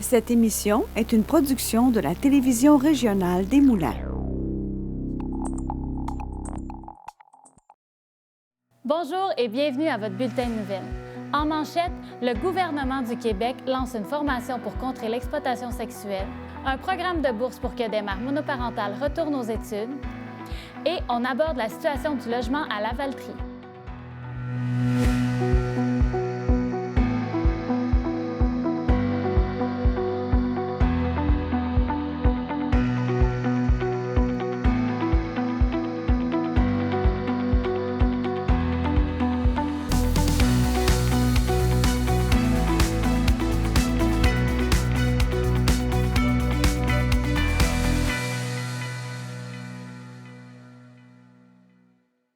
Cette émission est une production de la télévision régionale des Moulins. Bonjour et bienvenue à votre bulletin de nouvelles. En manchette, le gouvernement du Québec lance une formation pour contrer l'exploitation sexuelle, un programme de bourse pour que des mères monoparentales retournent aux études et on aborde la situation du logement à Lavaltrie.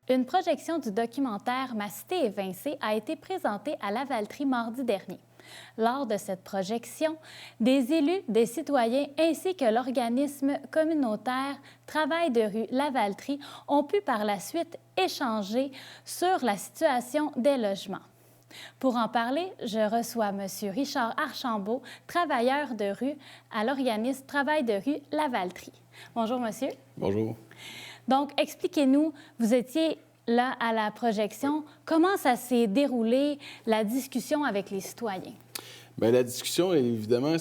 Une projection du documentaire « Ma cité évincée » a été présentée à Lavaltrie mardi dernier. Lors de cette projection, des élus, des citoyens ainsi que l'organisme communautaire Travail de rue Lavaltrie ont pu par la suite échanger sur la situation des logements. Pour en parler, je reçois M. Richard Archambault, travailleur de rue à l'organisme Travail de rue Lavaltrie. Bonjour, monsieur. Bonjour. Donc, expliquez-nous, vous étiez là à la projection. Comment ça s'est déroulé, la discussion avec les citoyens? Bien, la discussion, évidemment,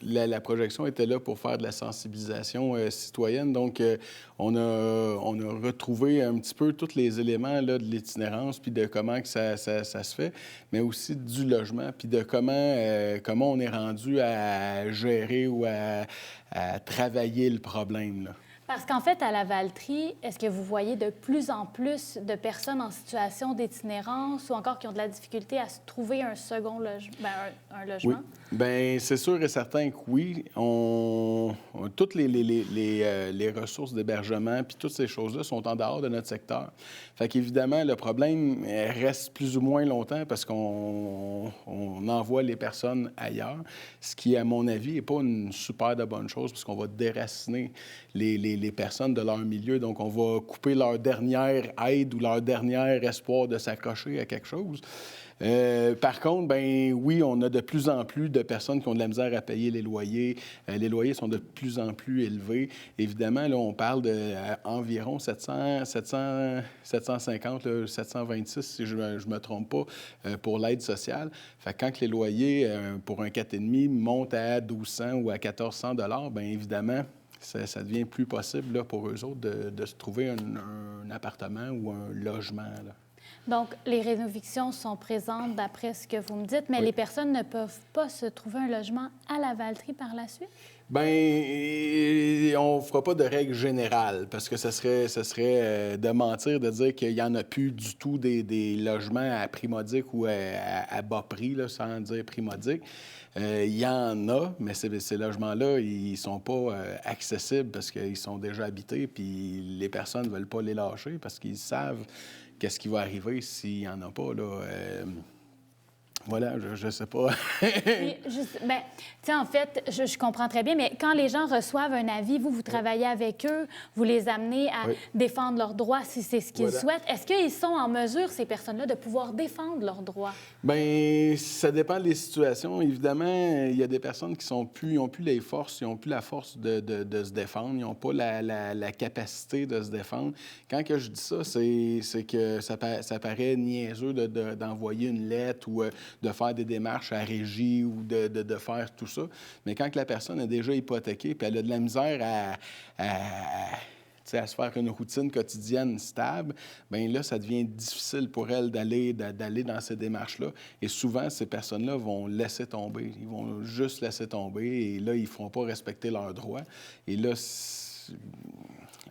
la projection était là pour faire de la sensibilisation citoyenne. Donc, on a retrouvé un petit peu tous les éléments là, de l'itinérance, puis de comment que ça se fait, mais aussi du logement, puis de comment on est rendu à gérer ou à travailler le problème, là. Parce qu'en fait, à Lavaltrie, est-ce que vous voyez de plus en plus de personnes en situation d'itinérance ou encore qui ont de la difficulté à se trouver un second logement, un logement? Oui. Bien, c'est sûr et certain que oui. Toutes les ressources d'hébergement puis toutes ces choses-là sont en dehors de notre secteur. Fait qu'évidemment, le problème reste plus ou moins longtemps parce qu'on envoie les personnes ailleurs, ce qui, à mon avis, n'est pas une super de bonne chose parce qu'on va déraciner les personnes de leur milieu. Donc, on va couper leur dernière aide ou leur dernier espoir de s'accrocher à quelque chose. Par contre, ben oui, on a de plus en plus de personnes qui ont de la misère à payer les loyers. Les loyers sont de plus en plus élevés. Évidemment, là, on parle d'environ 750, là, 726, si je ne me trompe pas, pour l'aide sociale. Fait que quand les loyers pour un 4,5 montent à 1200 ou à 1400 $, bien évidemment, ça devient plus possible là, pour eux autres de se trouver un appartement ou un logement, là. Donc, les rénovictions sont présentes d'après ce que vous me dites, mais Oui. les personnes ne peuvent pas se trouver un logement à Lavaltrie par la suite? Bien, on ne fera pas de règle générale parce que ce serait de mentir de dire qu'il n'y en a plus du tout des logements à prix modique ou à bas prix, là, sans dire prix modique. Il y en a, mais ces logements-là, ils ne sont pas accessibles parce qu'ils sont déjà habités puis les personnes ne veulent pas les lâcher parce qu'ils savent qu'est-ce qui va arriver s'il n'y en a pas, là. Voilà, je sais pas. Puis, bien, tu sais, en fait, je comprends très bien, mais quand les gens reçoivent un avis, vous travaillez avec eux, vous les amenez à défendre leurs droits si c'est ce qu'ils souhaitent. Est-ce qu'ils sont en mesure, ces personnes-là, de pouvoir défendre leurs droits? Bien, ça dépend des situations. Évidemment, il y a des personnes qui n'ont plus les forces, ils n'ont plus la force de se défendre, ils n'ont pas la capacité de se défendre. Quand que je dis ça, c'est que ça paraît niaiseux d'envoyer une lettre ou de faire des démarches à régie ou de faire tout ça. Mais quand que la personne est déjà hypothéquée puis elle a de la misère à se faire une routine quotidienne stable, bien là, ça devient difficile pour elle d'aller dans ces démarches-là. Et souvent, ces personnes-là vont laisser tomber. Ils vont juste laisser tomber et là, ils ne feront pas respecter leurs droits. Et là,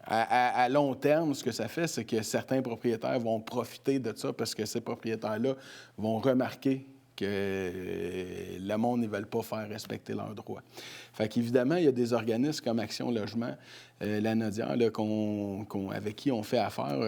à long terme, ce que ça fait, c'est que certains propriétaires vont profiter de ça parce que ces propriétaires-là vont remarquer que le monde ne veut pas faire respecter leurs droits. Fait qu'évidemment, il y a des organismes comme Action Logement, la Nodière, là, avec qui on fait affaire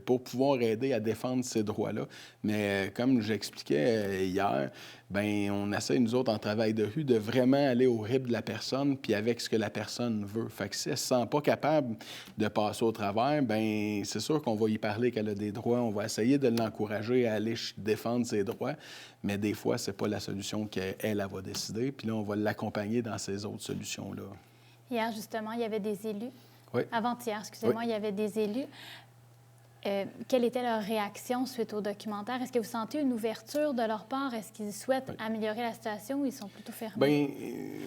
pour pouvoir aider à défendre ces droits-là. Mais comme j'expliquais hier, bien, on essaie, nous autres, en travail de rue, de vraiment aller au rythme de la personne puis avec ce que la personne veut. Fait que si elle ne se sent pas capable de passer au travers, bien, c'est sûr qu'on va y parler qu'elle a des droits. On va essayer de l'encourager à aller défendre ses droits, mais des fois, ce n'est pas la solution qu'elle va décider. Puis là, on va l'accompagner dans ces autres solutions-là. Hier, justement, il y avait des élus. Oui. Avant-hier, excusez-moi, oui. Il y avait des élus. Quelle était leur réaction suite au documentaire? Est-ce que vous sentez une ouverture de leur part? Est-ce qu'ils souhaitent améliorer la situation ou ils sont plutôt fermés? Bien,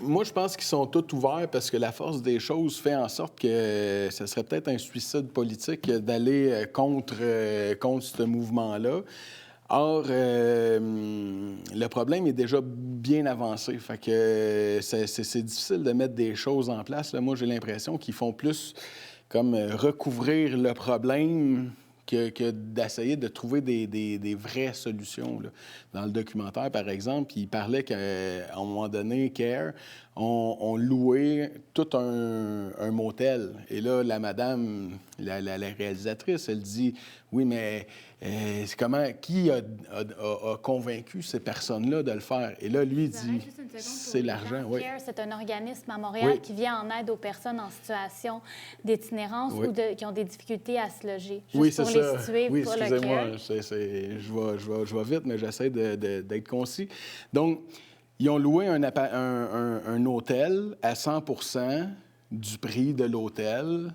moi, je pense qu'ils sont tous ouverts parce que la force des choses fait en sorte que ce serait peut-être un suicide politique d'aller contre ce mouvement-là. Or, le problème est déjà bien avancé. Fait que c'est difficile de mettre des choses en place. Là, moi, j'ai l'impression qu'ils font plus comme recouvrir le problème que d'essayer de trouver des vraies solutions. Là. Dans le documentaire, par exemple, il parlait qu'à un moment donné, CARE, on louait tout un motel. Et là, la madame, la réalisatrice, elle dit « Oui, mais qui a convaincu ces personnes-là de le faire? » Et là, lui, il dit « C'est l'argent. » Oui. CARE, c'est un organisme à Montréal qui vient en aide aux personnes en situation d'itinérance ou qui ont des difficultés à se loger. Juste pour les situer, oui, pour excusez-moi, le CARE. je vais vite, mais j'essaie d'être concis. Donc, ils ont loué un hôtel à 100% du prix de l'hôtel.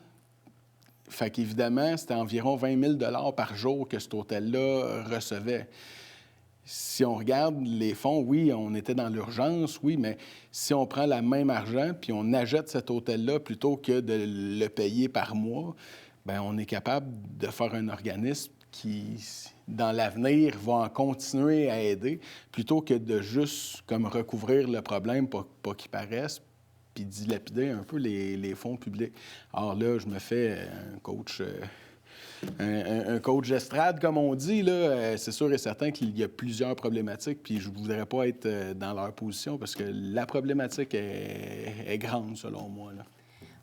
Fait qu'évidemment, c'était environ 20 000 par jour que cet hôtel-là recevait. Si on regarde les fonds, oui, on était dans l'urgence, oui, mais si on prend le même argent puis on achète cet hôtel-là plutôt que de le payer par mois, bien, on est capable de faire un organisme qui, dans l'avenir, va en continuer à aider plutôt que de juste comme recouvrir le problème, pas qu'il paraisse, puis dilapider un peu les fonds publics. Alors là, je me fais un coach d'estrade, comme on dit. Là, c'est sûr et certain qu'il y a plusieurs problématiques, puis je ne voudrais pas être dans leur position parce que la problématique est grande, selon moi. Là.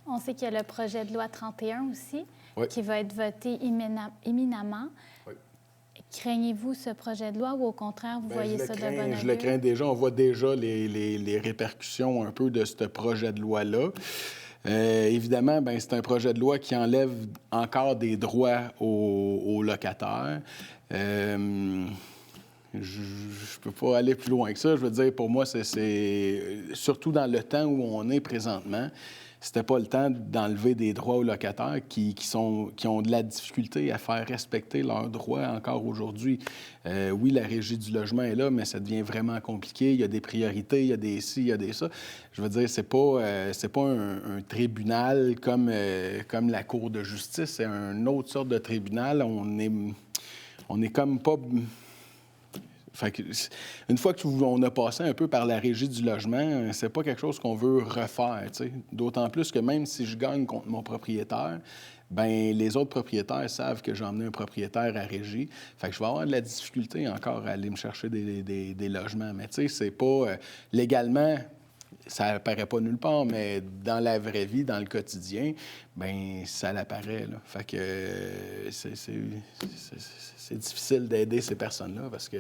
On sait qu'il y a le projet de loi 31 aussi, qui va être voté imminemment. Oui. Craignez-vous ce projet de loi ou au contraire, vous voyez ça de bon augure? Je le crains déjà. On voit déjà les répercussions un peu de ce projet de loi-là. Évidemment, bien, c'est un projet de loi qui enlève encore des droits aux locataires. Je ne peux pas aller plus loin que ça. Je veux dire, pour moi, c'est surtout dans le temps où on est présentement, c'était pas le temps d'enlever des droits aux locataires qui ont de la difficulté à faire respecter leurs droits encore aujourd'hui. Oui, la Régie du logement est là, mais ça devient vraiment compliqué. Il y a des priorités, il y a des ci, il y a des ça. Je veux dire, c'est pas un tribunal comme la Cour de justice. C'est une autre sorte de tribunal. On est comme pas... Fait que, une fois qu'on a passé un peu par la Régie du logement, c'est pas quelque chose qu'on veut refaire, t'sais. D'autant plus que même si je gagne contre mon propriétaire, bien, les autres propriétaires savent que j'ai emmené un propriétaire à Régie. Fait que je vais avoir de la difficulté encore à aller me chercher des logements. Mais tu sais, c'est pas... légalement, ça apparaît pas nulle part, mais dans la vraie vie, dans le quotidien, bien, ça l'apparaît, là. Fait que c'est difficile d'aider ces personnes-là parce que...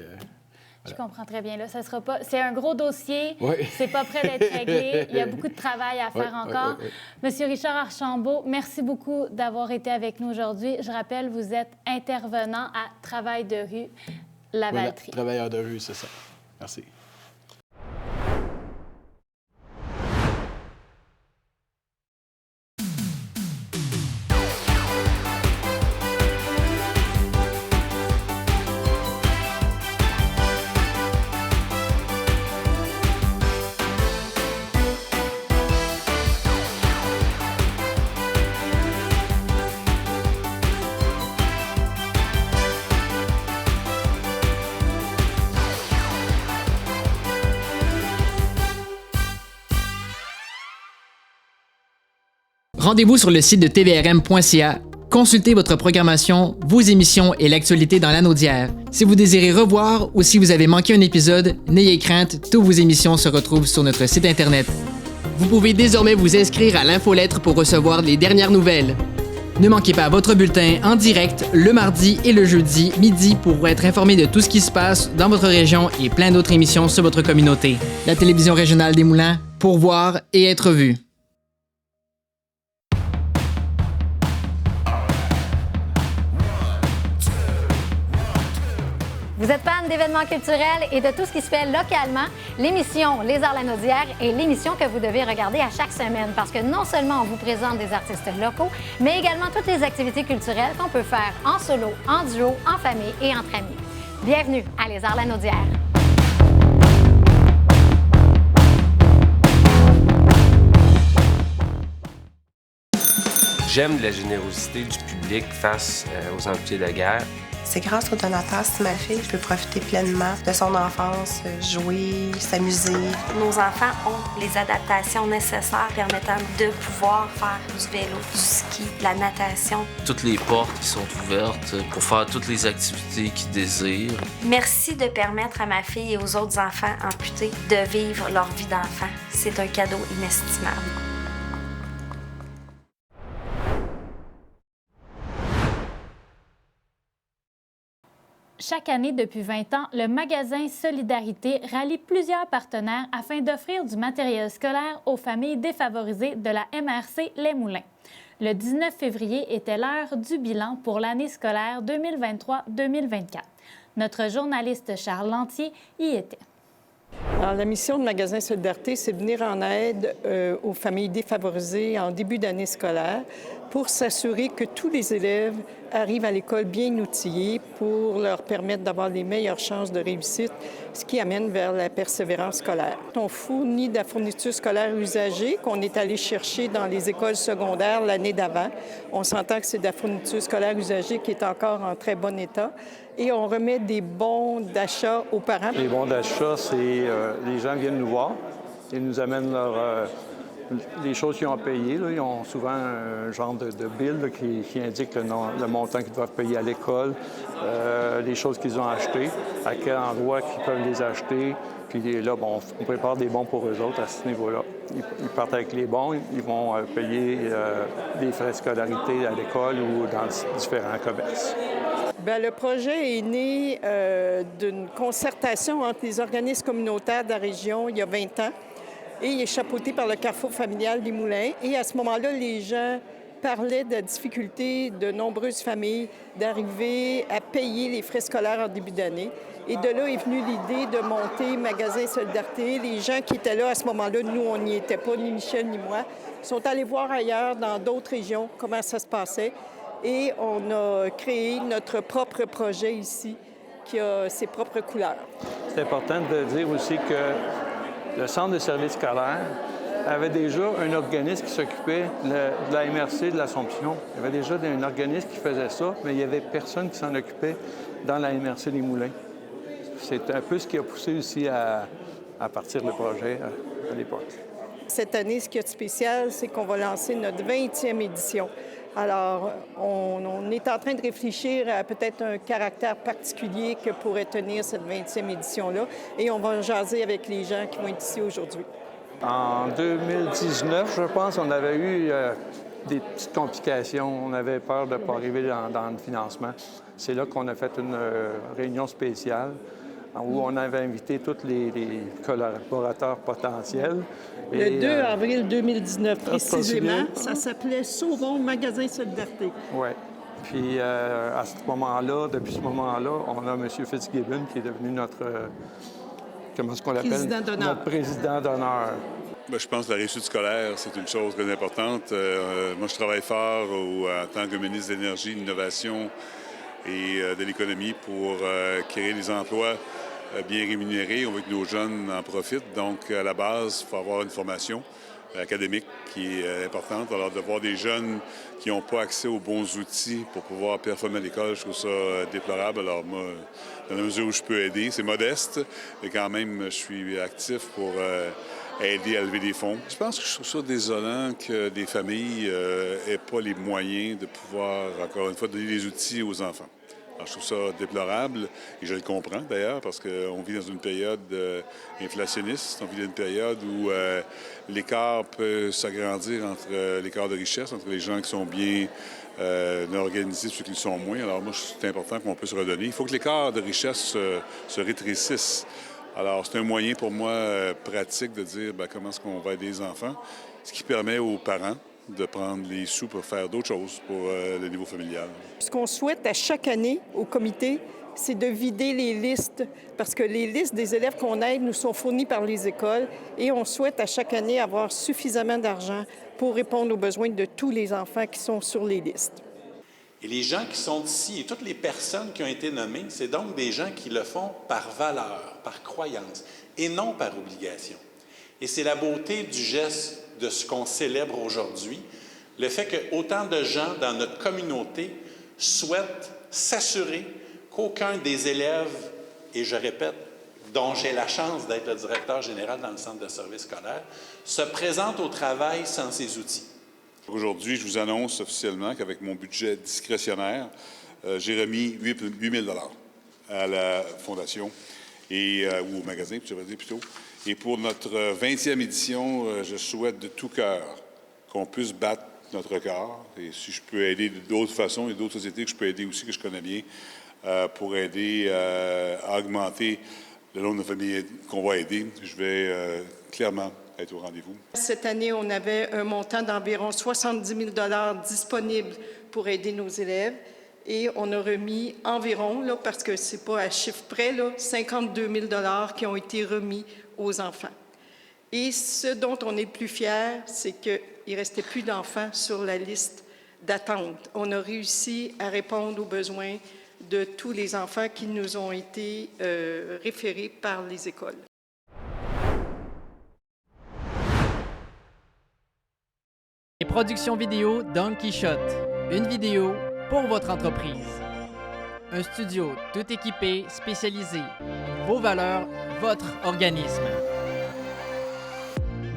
Je comprends très bien. Là, ça sera pas... C'est un gros dossier. Oui. C'est pas prêt d'être réglé. Il y a beaucoup de travail à faire encore. Oui. Monsieur Richard Archambault, merci beaucoup d'avoir été avec nous aujourd'hui. Je rappelle, vous êtes intervenant à Travail de rue Lavaltrie. Oui, travailleur de rue, c'est ça. Merci. Rendez-vous sur le site de tvrm.ca. Consultez votre programmation, vos émissions et l'actualité dans l'anneau d'hier. Si vous désirez revoir ou si vous avez manqué un épisode, n'ayez crainte, toutes vos émissions se retrouvent sur notre site Internet. Vous pouvez désormais vous inscrire à l'infolettre pour recevoir les dernières nouvelles. Ne manquez pas votre bulletin en direct le mardi et le jeudi midi pour être informé de tout ce qui se passe dans votre région et plein d'autres émissions sur votre communauté. La télévision régionale des Moulins, pour voir et être vu. Vous êtes fan d'événements culturels et de tout ce qui se fait localement, l'émission Les Arts-la-Naudière est l'émission que vous devez regarder à chaque semaine parce que non seulement on vous présente des artistes locaux, mais également toutes les activités culturelles qu'on peut faire en solo, en duo, en famille et entre amis. Bienvenue à Les Arts-la-Naudière. J'aime la générosité du public face aux amputés de guerre. C'est grâce au donateur si ma fille, je peux profiter pleinement de son enfance, jouer, s'amuser. Nos enfants ont les adaptations nécessaires permettant de pouvoir faire du vélo, du ski, de la natation. Toutes les portes qui sont ouvertes pour faire toutes les activités qu'ils désirent. Merci de permettre à ma fille et aux autres enfants amputés de vivre leur vie d'enfant. C'est un cadeau inestimable. Chaque année depuis 20 ans, le magasin Solidarité rallie plusieurs partenaires afin d'offrir du matériel scolaire aux familles défavorisées de la MRC Les Moulins. Le 19 février était l'heure du bilan pour l'année scolaire 2023-2024. Notre journaliste Charles Lantier y était. Alors, la mission de Magasin Solidarité, c'est de venir en aide aux familles défavorisées en début d'année scolaire pour s'assurer que tous les élèves arrivent à l'école bien outillés pour leur permettre d'avoir les meilleures chances de réussite, ce qui amène vers la persévérance scolaire. On fournit de la fourniture scolaire usagée qu'on est allé chercher dans les écoles secondaires l'année d'avant. On s'entend que c'est de la fourniture scolaire usagée qui est encore en très bon état. Et on remet des bons d'achat aux parents. Les bons d'achat, c'est les gens viennent nous voir. Ils nous amènent les choses qu'ils ont payées. Là. Ils ont souvent un genre de bill là, qui indique le montant qu'ils doivent payer à l'école, les choses qu'ils ont achetées, à quel endroit qu'ils peuvent les acheter. Puis là, bon, on prépare des bons pour eux autres à ce niveau-là. Ils partent avec les bons, ils vont payer des frais de scolarité à l'école ou dans différents commerces. Bien, le projet est né d'une concertation entre les organismes communautaires de la région il y a 20 ans et il est chapeauté par le Carrefour familial des Moulins. Et à ce moment-là, les gens parlaient de la difficulté de nombreuses familles d'arriver à payer les frais scolaires en début d'année. Et de là est venue l'idée de monter Magasin Solidarité. Les gens qui étaient là à ce moment-là, nous, on n'y était pas, ni Michel ni moi, sont allés voir ailleurs, dans d'autres régions, comment ça se passait. Et on a créé notre propre projet ici, qui a ses propres couleurs. C'est important de dire aussi que le Centre de services scolaires avait déjà un organisme qui s'occupait de la MRC de l'Assomption. Il y avait déjà un organisme qui faisait ça, mais il n'y avait personne qui s'en occupait dans la MRC des Moulins. C'est un peu ce qui a poussé aussi à partir le projet à l'époque. Cette année, ce qui est de spécial, c'est qu'on va lancer notre 20e édition. Alors, on est en train de réfléchir à peut-être un caractère particulier que pourrait tenir cette 20e édition-là. Et on va jaser avec les gens qui vont être ici aujourd'hui. En 2019, je pense, on avait eu des petites complications. On avait peur de ne pas arriver dans le financement. C'est là qu'on a fait une réunion spéciale où on avait invité tous les collaborateurs potentiels. Le 2 avril 2019, précisément, ça s'appelait Sauvons Magasin Solidarité. Oui. Puis à ce moment-là, depuis ce moment-là, on a M. Fitzgibbon qui est devenu notre, comment est-ce qu'on l'appelle? Président d'honneur. Notre président d'honneur. Bien, je pense que la réussite scolaire, c'est une chose très importante. Moi, je travaille fort en tant que ministre de l'Énergie, de l'Innovation et de l'Économie pour créer des emplois bien rémunérés. On veut que nos jeunes en profitent. Donc, à la base, il faut avoir une formation académique qui est importante. Alors, de voir des jeunes qui n'ont pas accès aux bons outils pour pouvoir performer à l'école, je trouve ça déplorable. Alors, moi, dans la mesure où je peux aider, c'est modeste, mais quand même, je suis actif pour aider à lever des fonds. Je pense que je trouve ça désolant que des familles n'aient pas les moyens de pouvoir, encore une fois, donner des outils aux enfants. Alors, je trouve ça déplorable et je le comprends d'ailleurs parce qu'on vit dans une période inflationniste, on vit dans une période où l'écart peut s'agrandir entre l'écart de richesse, entre les gens qui sont bien organisés et ceux qui le sont moins. Alors moi, c'est important qu'on puisse redonner. Il faut que l'écart de richesse se rétrécisse. Alors, c'est un moyen pour moi pratique de dire comment est-ce qu'on va aider les enfants, ce qui permet aux parents de prendre les sous pour faire d'autres choses pour le niveau familial. Ce qu'on souhaite à chaque année au comité, c'est de vider les listes, parce que les listes des élèves qu'on aide nous sont fournies par les écoles et on souhaite à chaque année avoir suffisamment d'argent pour répondre aux besoins de tous les enfants qui sont sur les listes. Et les gens qui sont ici et toutes les personnes qui ont été nommées, c'est donc des gens qui le font par valeur, par croyance et non par obligation. Et c'est la beauté du geste de ce qu'on célèbre aujourd'hui, le fait que autant de gens dans notre communauté souhaitent s'assurer qu'aucun des élèves, et je répète, dont j'ai la chance d'être le directeur général dans le centre de services scolaires, se présente au travail sans ces outils. Aujourd'hui, je vous annonce officiellement qu'avec mon budget discrétionnaire, j'ai remis 8 000 $ à la Fondation, ou au magasin, je devrais dire plutôt. Et pour notre 20e édition, je souhaite de tout cœur qu'on puisse battre notre record. Et si je peux aider d'autres façons, il y a d'autres sociétés que je peux aider aussi, que je connais bien, pour aider à augmenter le nombre de familles qu'on va aider, je vais clairement être au rendez-vous. Cette année, on avait un montant d'environ 70 000 $ disponible pour aider nos élèves et on a remis environ, là, parce que ce n'est pas à chiffre près, là, 52 000 $ qui ont été remis aux enfants. Et ce dont on est le plus fiers, c'est qu'il ne restait plus d'enfants sur la liste d'attente. On a réussi à répondre aux besoins de tous les enfants qui nous ont été référés par les écoles. Les productions vidéo Don Quichotte. Une vidéo pour votre entreprise. Un studio tout équipé, spécialisé. Vos valeurs, votre organisme.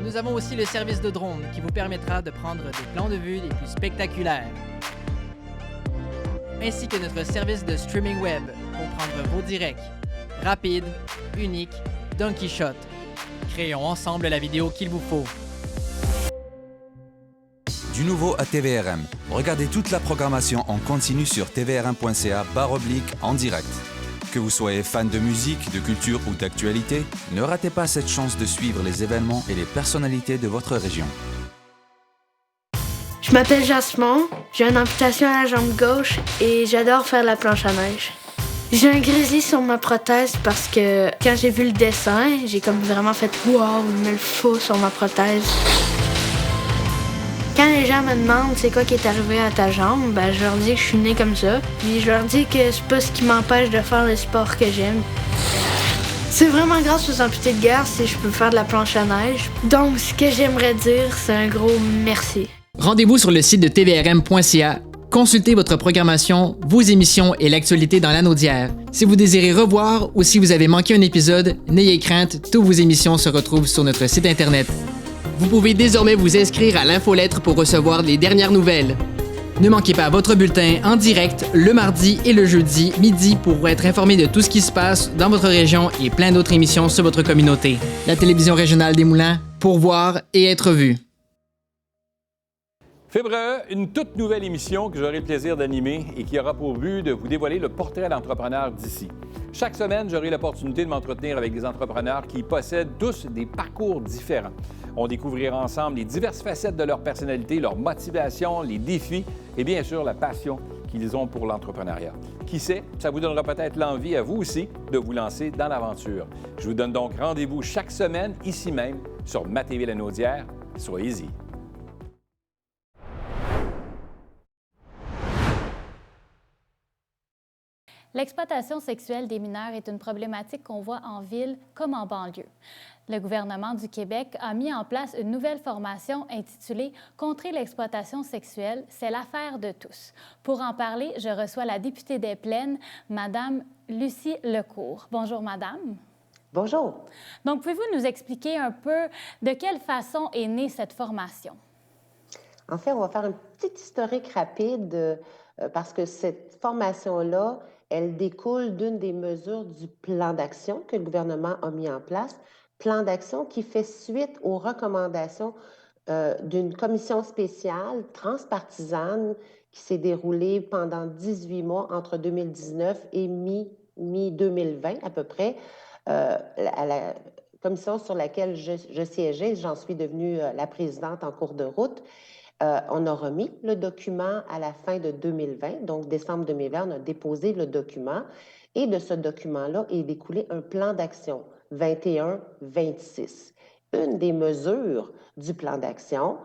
Nous avons aussi le service de drone qui vous permettra de prendre des plans de vue les plus spectaculaires. Ainsi que notre service de streaming web pour prendre vos directs. Rapide, unique, Don Quichotte. Créons ensemble la vidéo qu'il vous faut. Du nouveau à TVRM. Regardez toute la programmation en continu sur tvrm.ca/en direct. Que vous soyez fan de musique, de culture ou d'actualité, ne ratez pas cette chance de suivre les événements et les personnalités de votre région. Je m'appelle Jasmine, j'ai une amputation à la jambe gauche et j'adore faire la planche à neige. J'ai un grizzly sur ma prothèse parce que quand j'ai vu le dessin, j'ai comme vraiment fait « Wow, il me le faut sur ma prothèse ». Quand les gens me demandent c'est quoi qui est arrivé à ta jambe, je leur dis que je suis née comme ça. Puis je leur dis que c'est pas ce qui m'empêche de faire le sport que j'aime. C'est vraiment grâce aux amputés de guerre si je peux faire de la planche à neige. Donc ce que j'aimerais dire, c'est un gros merci. Rendez-vous sur le site de tvrm.ca. Consultez votre programmation, vos émissions et l'actualité dans l'anneau d'hier. Si vous désirez revoir ou si vous avez manqué un épisode, n'ayez crainte, toutes vos émissions se retrouvent sur notre site Internet. Vous pouvez désormais vous inscrire à l'infolettre pour recevoir les dernières nouvelles. Ne manquez pas votre bulletin en direct le mardi et le jeudi midi pour être informé de tout ce qui se passe dans votre région et plein d'autres émissions sur votre communauté. La télévision régionale des Moulins, pour voir et être vue. Fibre E, une toute nouvelle émission que j'aurai le plaisir d'animer et qui aura pour but de vous dévoiler le portrait d'entrepreneurs d'ici. Chaque semaine, j'aurai l'opportunité de m'entretenir avec des entrepreneurs qui possèdent tous des parcours différents. On découvrira ensemble les diverses facettes de leur personnalité, leur motivation, les défis et bien sûr la passion qu'ils ont pour l'entrepreneuriat. Qui sait, ça vous donnera peut-être l'envie à vous aussi de vous lancer dans l'aventure. Je vous donne donc rendez-vous chaque semaine ici même sur ma TV La Naudière. Soyez-y. L'exploitation sexuelle des mineurs est une problématique qu'on voit en ville comme en banlieue. Le gouvernement du Québec a mis en place une nouvelle formation intitulée « Contrer l'exploitation sexuelle, c'est l'affaire de tous ». Pour en parler, je reçois la députée des Plaines, Mme Lucie Lecourt. Bonjour, Madame. Bonjour. Donc, pouvez-vous nous expliquer un peu de quelle façon est née cette formation? En fait, on va faire un petit historique rapide parce que cette formation-là elle découle d'une des mesures du plan d'action que le gouvernement a mis en place, plan d'action qui fait suite aux recommandations d'une commission spéciale transpartisane qui s'est déroulée pendant 18 mois entre 2019 et mi-2020 à peu près, à la commission sur laquelle je siégeais, j'en suis devenue la présidente en cours de route. On a remis le document à la fin de 2020, donc décembre 2020, on a déposé le document et de ce document-là est découlé un plan d'action 21-26. Une des mesures du plan d'action,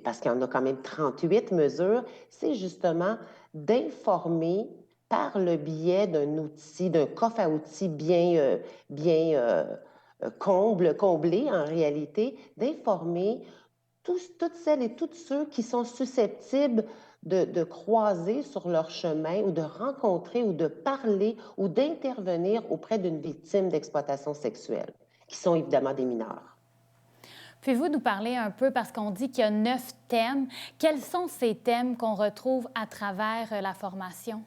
parce qu'il y en a quand même 38 mesures, c'est justement d'informer par le biais d'un outil, d'un coffre à outils bien comblé en réalité, d'informer toutes celles et tous ceux qui sont susceptibles de croiser sur leur chemin ou de rencontrer ou de parler ou d'intervenir auprès d'une victime d'exploitation sexuelle, qui sont évidemment des mineurs. Pouvez-vous nous parler un peu, parce qu'on dit qu'il y a 9 thèmes, quels sont ces thèmes qu'on retrouve à travers la formation?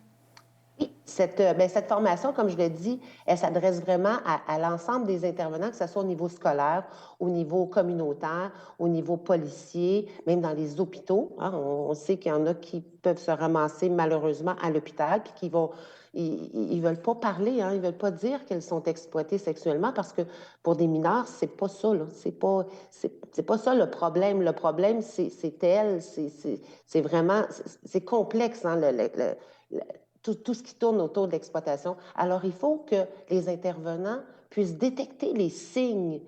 Oui, cette formation, comme je l'ai dit, elle s'adresse vraiment à l'ensemble des intervenants, que ce soit au niveau scolaire, au niveau communautaire, au niveau policier, même dans les hôpitaux. Hein, on sait qu'il y en a qui peuvent se ramasser malheureusement à l'hôpital, puis qui vont... Ils veulent pas parler, hein, ils veulent pas dire qu'elles sont exploitées sexuellement, parce que pour des mineurs, c'est pas ça, là. C'est pas ça le problème. Le problème, c'est elles, c'est vraiment... C'est complexe, hein, tout ce qui tourne autour de l'exploitation. Alors, il faut que les intervenants puissent détecter les signes.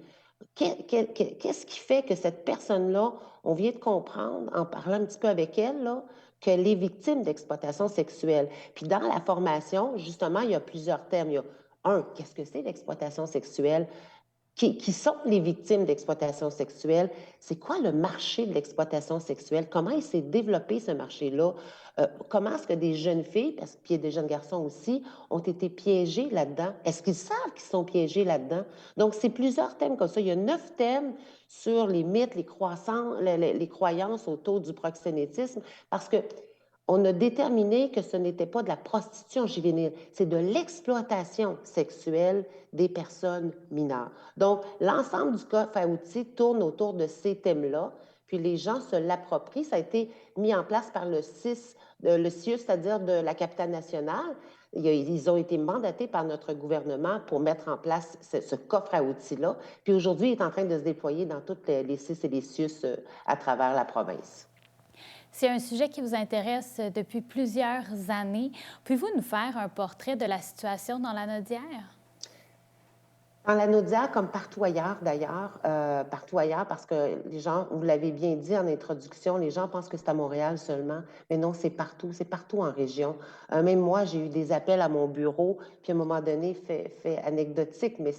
Qu'est-ce qui fait que cette personne-là, on vient de comprendre, en parlant un petit peu avec elle, là, qu'elle est victime d'exploitation sexuelle. Puis dans la formation, justement, il y a plusieurs thèmes. Il y a qu'est-ce que c'est l'exploitation sexuelle? Qui sont les victimes d'exploitation sexuelle? C'est quoi le marché de l'exploitation sexuelle? Comment il s'est développé ce marché-là? Comment est-ce que des jeunes filles, puis il y a des jeunes garçons aussi, ont été piégés là-dedans? Est-ce qu'ils savent qu'ils sont piégés là-dedans? Donc, c'est plusieurs thèmes comme ça. Il y a 9 thèmes sur les mythes, les croyances autour du proxénétisme, parce que on a déterminé que ce n'était pas de la prostitution juvénile, c'est de l'exploitation sexuelle des personnes mineures. Donc, l'ensemble du coffre à outils tourne autour de ces thèmes-là, puis les gens se l'approprient. Ça a été mis en place par le CIUS, c'est-à-dire de la capitale nationale. Ils ont été mandatés par notre gouvernement pour mettre en place ce coffre à outils-là. Puis aujourd'hui, il est en train de se déployer dans toutes les CIUS et les CIUS à travers la province. C'est un sujet qui vous intéresse depuis plusieurs années. Pouvez-vous nous faire un portrait de la situation dans la Naudière? Dans la Naudière, comme partout ailleurs d'ailleurs, parce que les gens, vous l'avez bien dit en introduction, les gens pensent que c'est à Montréal seulement, mais non, c'est partout en région. Même moi, j'ai eu des appels à mon bureau, puis à un moment donné, fait anecdotique, mais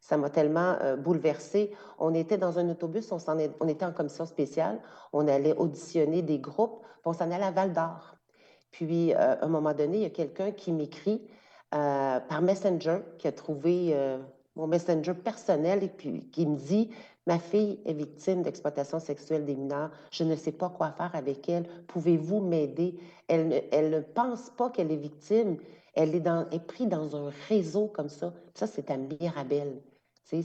ça m'a tellement bouleversée. On était dans un autobus, on était en commission spéciale, on allait auditionner des groupes, puis on s'en allait à Val-d'Or. Puis, à un moment donné, il y a quelqu'un qui m'écrit par Messenger, qui a trouvé mon Messenger personnel et puis qui me dit « Ma fille est victime d'exploitation sexuelle des mineurs. Je ne sais pas quoi faire avec elle. Pouvez-vous m'aider? » Elle ne pense pas qu'elle est victime. Elle est prise dans un réseau comme ça. Ça, c'est à Mirabel. C'est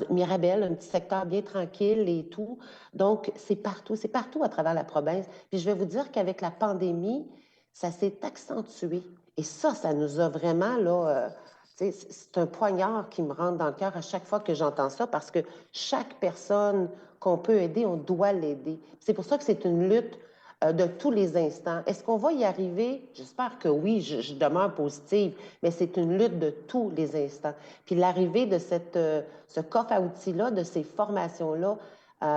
Mirabel, un petit secteur bien tranquille et tout. Donc, c'est partout à travers la province. Puis je vais vous dire qu'avec la pandémie, ça s'est accentué. Et ça nous a vraiment, là, c'est un poignard qui me rentre dans le cœur à chaque fois que j'entends ça, parce que chaque personne qu'on peut aider, on doit l'aider. C'est pour ça que c'est une lutte de tous les instants. Est-ce qu'on va y arriver? J'espère que oui, je demeure positive, mais c'est une lutte de tous les instants. Puis l'arrivée de ce coffre à outils-là, de ces formations-là,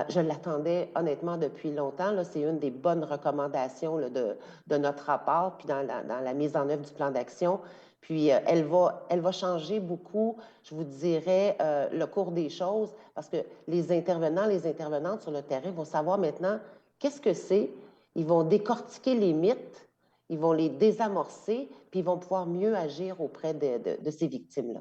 je l'attendais honnêtement depuis longtemps. C'est une des bonnes recommandations là, de notre rapport, puis dans la mise en œuvre du plan d'action. Puis elle va changer beaucoup, je vous dirais, le cours des choses, parce que les intervenants, les intervenantes sur le terrain vont savoir maintenant qu'est-ce que c'est. Ils vont décortiquer les mythes, ils vont les désamorcer, puis ils vont pouvoir mieux agir auprès de ces victimes-là.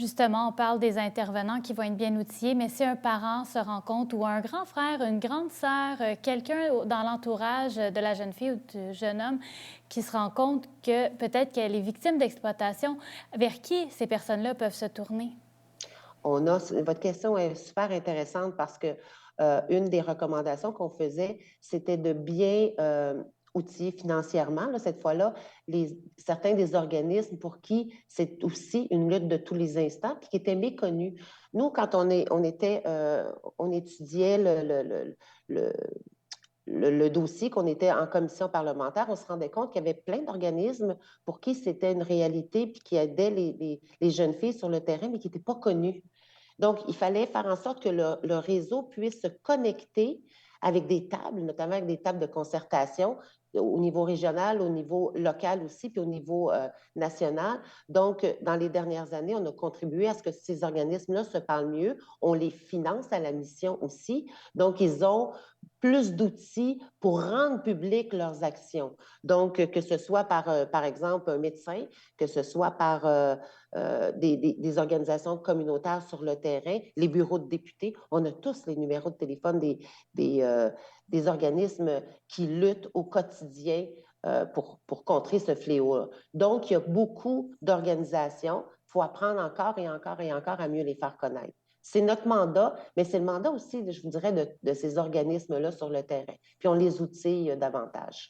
Justement, on parle des intervenants qui vont être bien outillés, mais si un parent se rend compte, ou un grand frère, une grande sœur, quelqu'un dans l'entourage de la jeune fille ou du jeune homme qui se rend compte que peut-être qu'elle est victime d'exploitation, vers qui ces personnes-là peuvent se tourner? Votre question est super intéressante parce que une des recommandations qu'on faisait, c'était de bien outiller financièrement, là, cette fois-là, certains des organismes pour qui c'est aussi une lutte de tous les instants, puis qui étaient méconnus. Nous, quand on étudiait le dossier, qu'on était en commission parlementaire, on se rendait compte qu'il y avait plein d'organismes pour qui c'était une réalité, puis qui aidaient les jeunes filles sur le terrain, mais qui n'étaient pas connus. Donc, il fallait faire en sorte que le réseau puisse se connecter avec des tables, notamment avec des tables de concertation au niveau régional, au niveau local aussi, puis au niveau national. Donc, dans les dernières années, on a contribué à ce que ces organismes-là se parlent mieux. On les finance à la mission aussi. Donc, ils ont plus d'outils pour rendre publiques leurs actions. Donc, que ce soit par exemple, un médecin, que ce soit par des organisations communautaires sur le terrain, les bureaux de députés, on a tous les numéros de téléphone des organismes qui luttent au quotidien pour contrer ce fléau-là. Donc, il y a beaucoup d'organisations. Il faut apprendre encore et encore et encore à mieux les faire connaître. C'est notre mandat, mais c'est le mandat aussi, je vous dirais, de ces organismes-là sur le terrain. Puis on les outille davantage.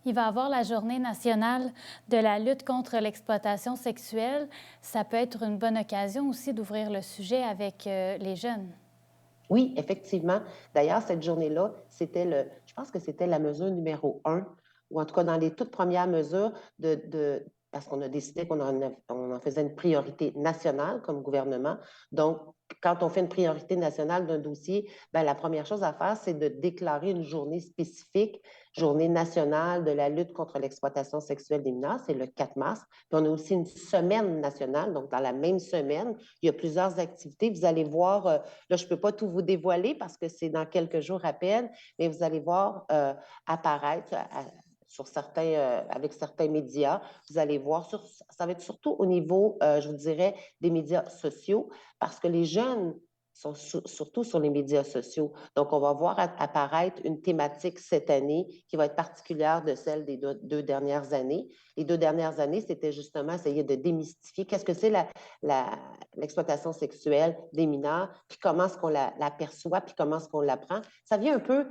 Il va y avoir la Journée nationale de la lutte contre l'exploitation sexuelle. Ça peut être une bonne occasion aussi d'ouvrir le sujet avec les jeunes. Oui, effectivement. D'ailleurs, cette journée-là, je pense que c'était la mesure numéro 1, ou en tout cas dans les toutes premières mesures parce qu'on a décidé qu'on en faisait une priorité nationale comme gouvernement. Donc, quand on fait une priorité nationale d'un dossier, bien, la première chose à faire, c'est de déclarer une journée spécifique, journée nationale de la lutte contre l'exploitation sexuelle des mineurs, c'est le 4 mars. Puis on a aussi une semaine nationale, donc dans la même semaine, il y a plusieurs activités. Vous allez voir, là, je ne peux pas tout vous dévoiler parce que c'est dans quelques jours à peine, mais vous allez voir apparaître avec certains médias, vous allez voir, ça va être surtout au niveau, je vous dirais, des médias sociaux, parce que les jeunes sont surtout sur les médias sociaux. Donc, on va voir apparaître une thématique cette année qui va être particulière de celle des deux dernières années. Les 2 dernières années, c'était justement essayer de démystifier qu'est-ce que c'est l'exploitation sexuelle des mineurs, puis comment est-ce qu'on la perçoit, puis comment est-ce qu'on l'apprend. Ça vient un peu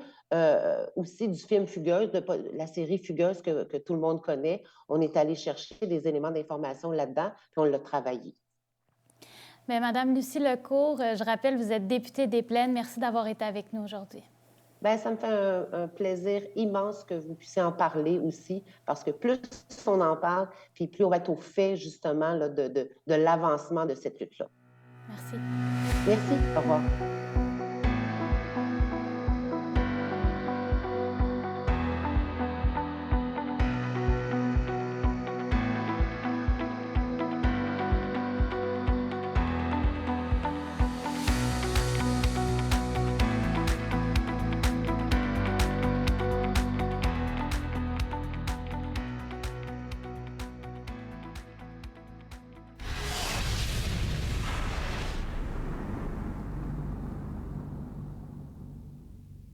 aussi du film Fugueuse, de la série Fugueuse que tout le monde connaît. On est allé chercher des éléments d'information là-dedans, puis on l'a travaillé. Bien, Madame Lucie Lecourt, je rappelle, vous êtes députée des Plaines. Merci d'avoir été avec nous aujourd'hui. Bien, ça me fait un plaisir immense que vous puissiez en parler aussi, parce que plus on en parle, puis plus on va être au fait, justement, là, de l'avancement de cette lutte-là. Merci. Merci. Au revoir.